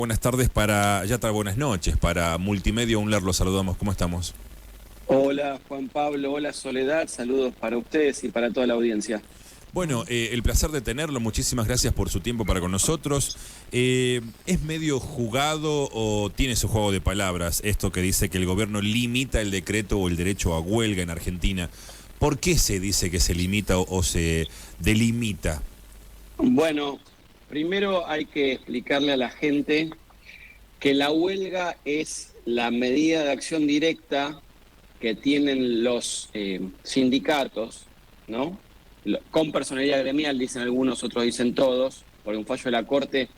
Buenas tardes buenas noches, para Multimedia UNLER los saludamos, ¿cómo estamos? Hola Juan Pablo, hola Soledad, saludos para ustedes y para toda la audiencia. Bueno, el placer de tenerlo, muchísimas gracias por su tiempo para con nosotros. ¿Es medio jugado o tiene su juego de palabras esto que dice que el gobierno limita el decreto o el derecho a huelga en Argentina? ¿Por qué se dice que se limita o se delimita? Bueno, primero hay que explicarle a la gente que la huelga es la medida de acción directa que tienen los sindicatos, ¿no? Con personalidad gremial, dicen algunos, otros dicen todos, por un fallo de la Corte,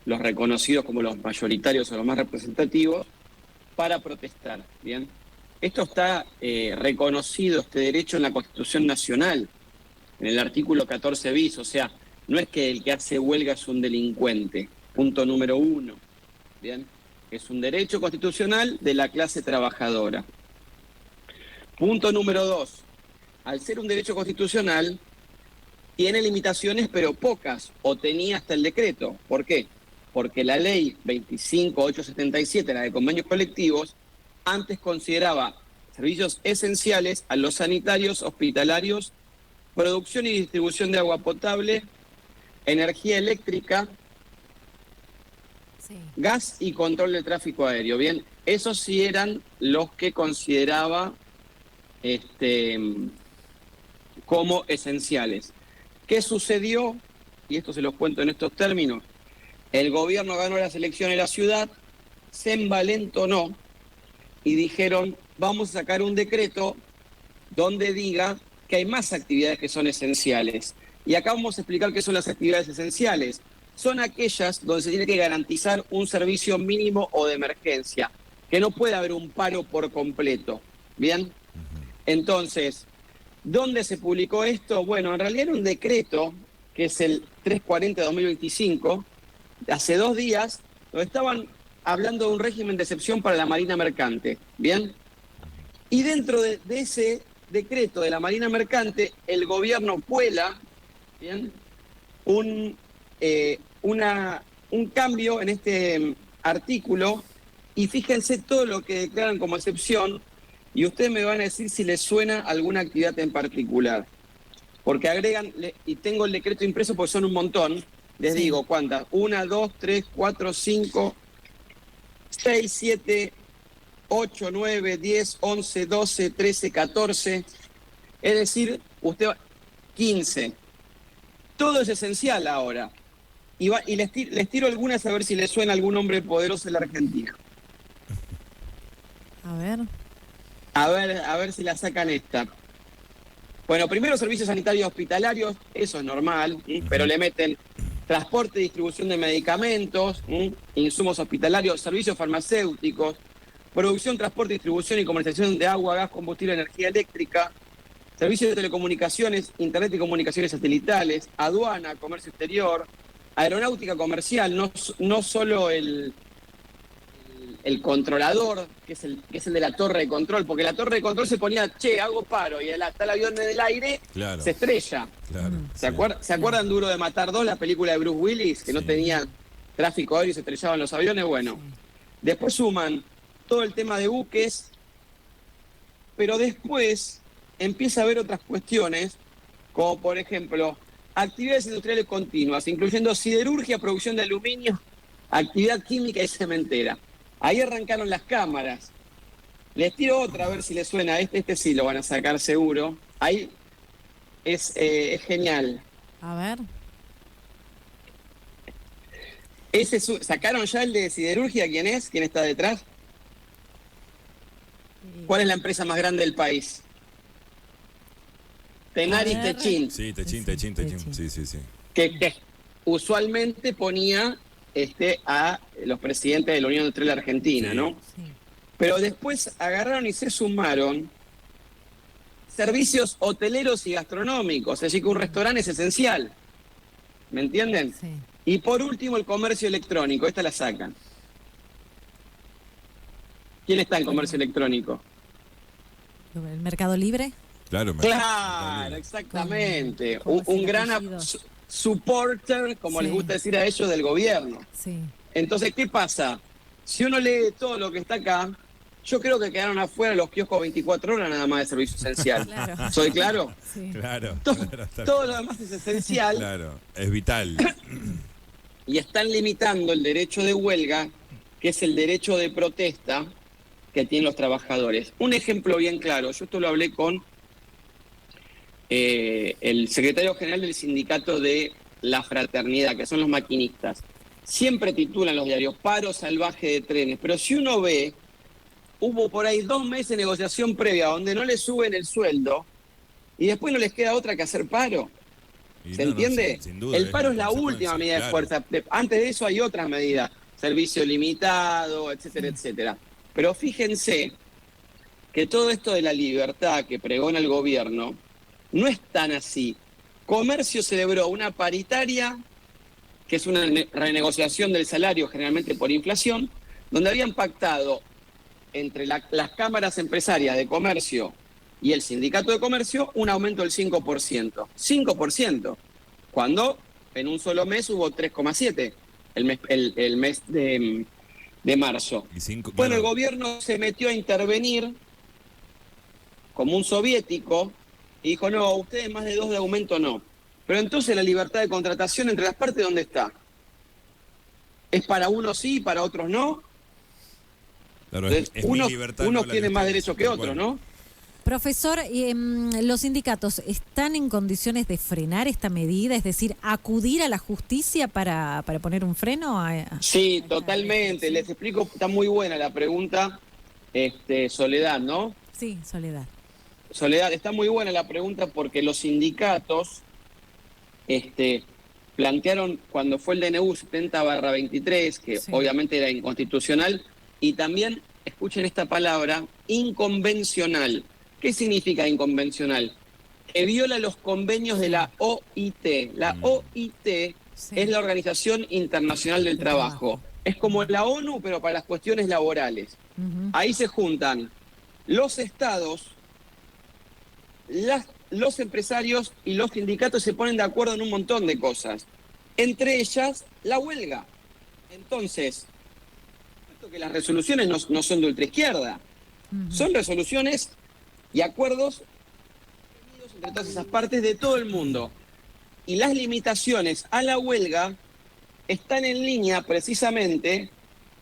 los reconocidos como los mayoritarios o los más representativos, para protestar, ¿bien? Esto está reconocido, este derecho, en la Constitución Nacional, en el artículo 14 bis, o sea, no es que el que hace huelga es un delincuente, punto número uno, ¿bien? Es un derecho constitucional de la clase trabajadora. Punto número dos, al ser un derecho constitucional, tiene limitaciones, pero pocas, o tenía hasta el decreto. ¿Por qué? Porque la ley 25877, la de convenios colectivos, antes consideraba servicios esenciales a los sanitarios, hospitalarios, producción y distribución de agua potable, energía eléctrica, Sí. gas y control del tráfico aéreo. Bien, esos sí eran los que consideraba como esenciales. ¿Qué sucedió? Y esto se los cuento en estos términos. El gobierno ganó las elecciones de la ciudad, se envalentonó y dijeron, vamos a sacar un decreto donde diga que hay más actividades que son esenciales. Y acá vamos a explicar qué son las actividades esenciales. Son aquellas donde se tiene que garantizar un servicio mínimo o de emergencia, que no puede haber un paro por completo. ¿Bien? Entonces, ¿dónde se publicó esto? Bueno, en realidad era un decreto, que es el 340 de 2025, hace 2 días, donde estaban hablando de un régimen de excepción para la Marina Mercante. ¿Bien? Y dentro de ese decreto de la Marina Mercante, el gobierno cuela, ¿bien?, un cambio en este artículo, y fíjense todo lo que declaran como excepción, y ustedes me van a decir si les suena alguna actividad en particular. Porque agregan, y tengo el decreto impreso porque son un montón, les Sí. digo cuántas, 1, 2, 3, 4, 5, 6, 7, 8, 9, 10, 11, 12, 13, 14, es decir, 15. Todo es esencial ahora. Y les tiro algunas a ver si les suena algún hombre poderoso en la Argentina. A ver. A ver si la sacan esta. Bueno, primero servicios sanitarios hospitalarios, eso es normal, pero le meten transporte y distribución de medicamentos, insumos hospitalarios, servicios farmacéuticos, producción, transporte, distribución y comercialización de agua, gas, combustible, energía eléctrica, servicios de telecomunicaciones, internet y comunicaciones satelitales, aduana, comercio exterior, aeronáutica comercial, no solo el controlador, que es el de la torre de control, porque la torre de control se ponía, che, hago paro, y está el avión en el aire, Claro, se estrella. claro. ¿Se acuerdan Duro de Matar 2, la película de Bruce Willis, que no Sí. tenía tráfico aéreo y se estrellaban los aviones? Bueno, después suman todo el tema de buques, pero después empieza a haber otras cuestiones, como por ejemplo, actividades industriales continuas, incluyendo siderurgia, producción de aluminio, actividad química y cementera. Ahí arrancaron las cámaras. Les tiro otra a ver si les suena. Este sí lo van a sacar seguro. Ahí es genial. A ver. ¿Sacaron ya el de siderurgia? ¿Quién es? ¿Quién está detrás? ¿Cuál es la empresa más grande del país? Tenaris A ver. Techint, Sí, Techín, sí. que usualmente ponía a los presidentes de la Unión Industrial Argentina, Sí. ¿no? Sí. Pero después agarraron y se sumaron servicios hoteleros y gastronómicos, es decir, que un restaurante es esencial. ¿Me entienden? Sí. Y por último, el comercio electrónico. Esta la sacan. ¿Quién está en comercio electrónico? ¿El Mercado Libre? Claro, Claro, exactamente. ¿Cómo es Un el gran apellido? supporter, como Sí. les gusta decir a ellos, del gobierno. Sí. Entonces, ¿qué pasa? Si uno lee todo lo que está acá, yo creo que quedaron afuera los kioscos 24 horas nada más de servicio esencial. Claro. ¿Soy claro? Sí. Claro, Todo, claro, está todo bien. lo demás es esencial Claro, es vital. y están limitando el derecho de huelga, que es el derecho de protesta que tienen los trabajadores. Un ejemplo bien claro, yo esto lo hablé con el secretario general del sindicato de la fraternidad, que son los maquinistas. Siempre titulan los diarios paro salvaje de trenes, pero si uno ve, hubo por ahí 2 meses de negociación previa donde no les suben el sueldo y después no les queda otra que hacer paro. Y ¿Se no, entiende? sin duda, El paro es una la consecuencia, última medida de claro. fuerza. Antes de eso hay otras medidas, servicio limitado, etcétera, etcétera. Pero fíjense que todo esto de la libertad que pregona el gobierno no es tan así. Comercio celebró una paritaria, que es una renegociación del salario generalmente por inflación, donde habían pactado entre las cámaras empresarias de comercio y el sindicato de comercio un aumento del 5%. 5%, cuando en un solo mes hubo 3,7 el mes de marzo. Y cinco, Bueno, claro. el gobierno se metió a intervenir como un soviético y dijo, no, ustedes más de 2 de aumento no. Pero entonces la libertad de contratación entre las partes, ¿dónde está? ¿Es para unos sí y para otros no? Claro, Entonces, es mi libertad, no unos la tienen de más ustedes, derechos que tal otros, cual. ¿no? Profesor, ¿los sindicatos están en condiciones de frenar esta medida? Es decir, acudir a la justicia para poner un freno Sí, esta totalmente. restricción? Les explico, está muy buena la pregunta, Soledad, ¿no? Sí, Soledad. Soledad, está muy buena la pregunta porque los sindicatos plantearon cuando fue el DNU 70/23, que Sí. obviamente era inconstitucional, y también, escuchen esta palabra, inconvencional. ¿Qué significa inconvencional? Que viola los convenios de la OIT. La OIT Sí. es la Organización Internacional del Trabajo. Es como la ONU, pero para las cuestiones laborales. Ujú. Ahí se juntan los estados, los empresarios y los sindicatos se ponen de acuerdo en un montón de cosas. Entre ellas, la huelga. Entonces, esto que las resoluciones no son de ultraizquierda, son resoluciones y acuerdos entre todas esas partes de todo el mundo. Y las limitaciones a la huelga están en línea precisamente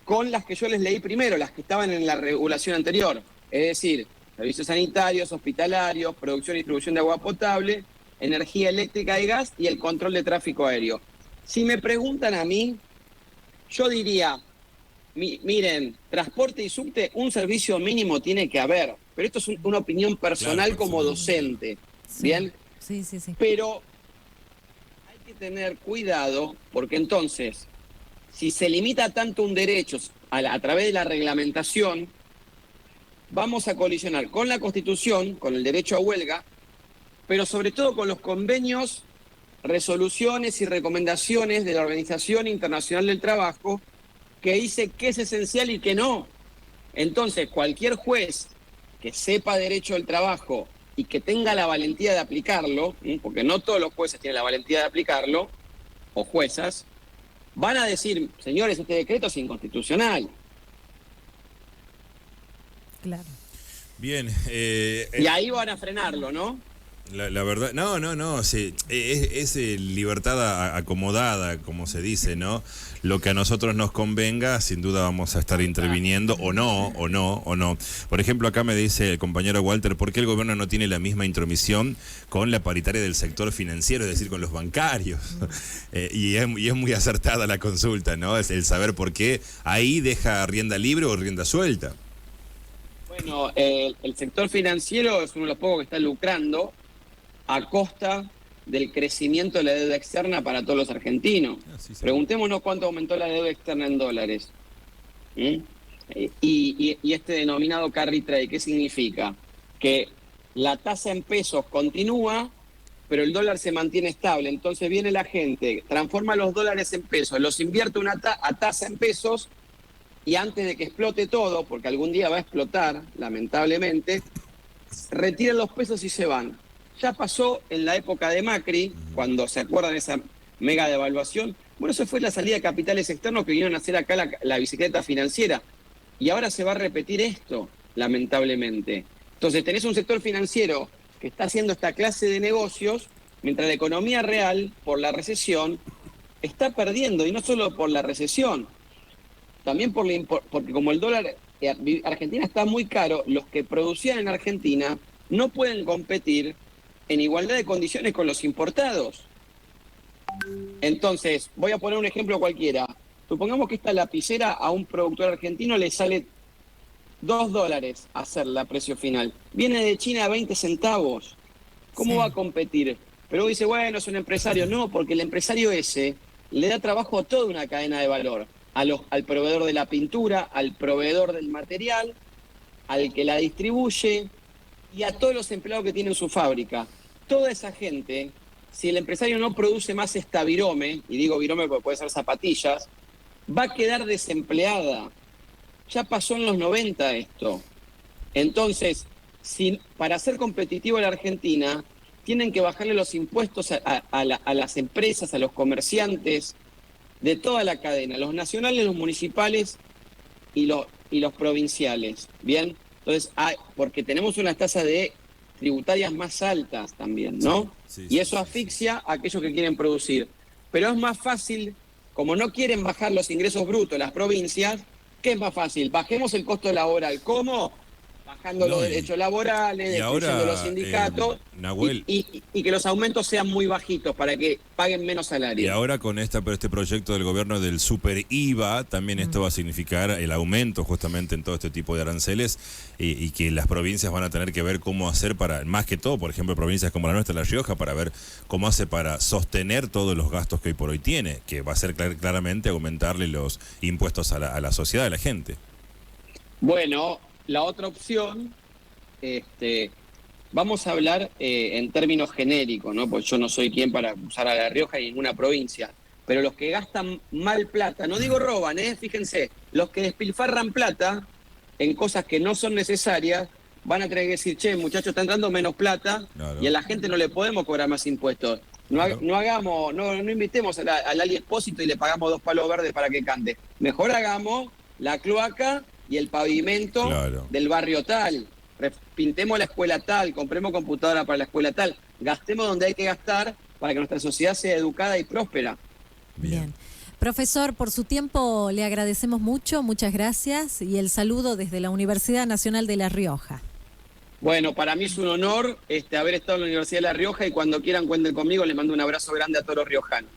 con las que yo les leí primero, las que estaban en la regulación anterior. Es decir, servicios sanitarios, hospitalarios, producción y distribución de agua potable, energía eléctrica y gas y el control de tráfico aéreo. Si me preguntan a mí, yo diría, miren, transporte y subte, un servicio mínimo tiene que haber, pero esto es una opinión personal Claro, como personal, docente, Sí. ¿bien? Sí, sí, sí. Pero hay que tener cuidado porque entonces, si se limita tanto un derecho a través de la reglamentación, vamos a colisionar con la Constitución, con el derecho a huelga, pero sobre todo con los convenios, resoluciones y recomendaciones de la Organización Internacional del Trabajo, que dice qué es esencial y qué no. Entonces, cualquier juez que sepa derecho del trabajo y que tenga la valentía de aplicarlo, porque no todos los jueces tienen la valentía de aplicarlo, o juezas, van a decir, señores, este decreto es inconstitucional. Claro. Bien. Y ahí van a frenarlo, ¿no? La verdad, no, sí, es libertad acomodada, como se dice, ¿no? Lo que a nosotros nos convenga, sin duda vamos a estar interviniendo, o no. Por ejemplo, acá me dice el compañero Walter, ¿por qué el gobierno no tiene la misma intromisión con la paritaria del sector financiero, es decir, con los bancarios? Y es muy acertada la consulta, ¿no? Es el saber por qué ahí deja rienda libre o rienda suelta. Bueno, el sector financiero es uno de los pocos que está lucrando a costa del crecimiento de la deuda externa para todos los argentinos. Sí. Preguntémonos cuánto aumentó la deuda externa en dólares. Y este denominado carry trade, ¿qué significa? Que la tasa en pesos continúa, pero el dólar se mantiene estable. Entonces viene la gente, transforma los dólares en pesos, los invierte a tasa en pesos y antes de que explote todo, porque algún día va a explotar, lamentablemente, retiran los pesos y se van. Ya pasó en la época de Macri, cuando se acuerdan esa mega devaluación, Bueno, eso fue la salida de capitales externos que vinieron a hacer acá la bicicleta financiera. Y ahora se va a repetir esto, lamentablemente. Entonces tenés un sector financiero que está haciendo esta clase de negocios, mientras la economía real, por la recesión, está perdiendo. Y no solo por la recesión, también porque como el dólar Argentina está muy caro, los que producían en Argentina no pueden competir en igualdad de condiciones con los importados. Entonces, voy a poner un ejemplo cualquiera. Supongamos que esta lapicera a un productor argentino le sale $2 hacerla a precio final. Viene de China a 20 centavos. ¿Cómo va a competir? Pero dice, bueno, es un empresario. No, porque el empresario ese le da trabajo a toda una cadena de valor. Al proveedor de la pintura, al proveedor del material, al que la distribuye y a todos los empleados que tiene en su fábrica. Toda esa gente, si el empresario no produce más esta virome, y digo virome porque puede ser zapatillas, va a quedar desempleada. Ya pasó en los 90 esto. Entonces, para ser competitivo en la Argentina, tienen que bajarle los impuestos a las empresas, a los comerciantes, de toda la cadena, los nacionales, los municipales y los provinciales. ¿Bien? Entonces, porque tenemos unas tasas tributarias más altas también, ¿no? Sí, y eso asfixia a aquellos que quieren producir. Pero es más fácil, como no quieren bajar los ingresos brutos las provincias, ¿qué es más fácil? Bajemos el costo laboral. ¿Cómo? Bajando los derechos laborales, destruyendo los sindicatos, Nahuel, y que los aumentos sean muy bajitos para que paguen menos salario. Y ahora con este proyecto del gobierno del super IVA, también esto va a significar el aumento justamente en todo este tipo de aranceles y que las provincias van a tener que ver cómo hacer para, más que todo, por ejemplo, provincias como la nuestra, La Rioja, para ver cómo hace para sostener todos los gastos que hoy por hoy tiene, que va a ser claramente aumentarle los impuestos a la sociedad, a la gente. Bueno, la otra opción, vamos a hablar en términos genéricos, ¿no? Porque yo no soy quien para acusar a La Rioja y ninguna provincia, pero los que gastan mal plata, no digo roban, fíjense, los que despilfarran plata en cosas que no son necesarias, van a tener que decir, che, muchachos, está entrando menos plata, claro, y a la gente no le podemos cobrar más impuestos. No invitemos al Ali Espósito y le pagamos 2 palos verdes para que cante. Mejor hagamos la cloaca y el pavimento, claro, del barrio tal, pintemos la escuela tal, compremos computadora para la escuela tal, gastemos donde hay que gastar para que nuestra sociedad sea educada y próspera. Bien. Profesor, por su tiempo le agradecemos mucho, muchas gracias, y el saludo desde la Universidad Nacional de La Rioja. Bueno, para mí es un honor haber estado en la Universidad de La Rioja y cuando quieran cuenten conmigo, les mando un abrazo grande a todos los riojanos.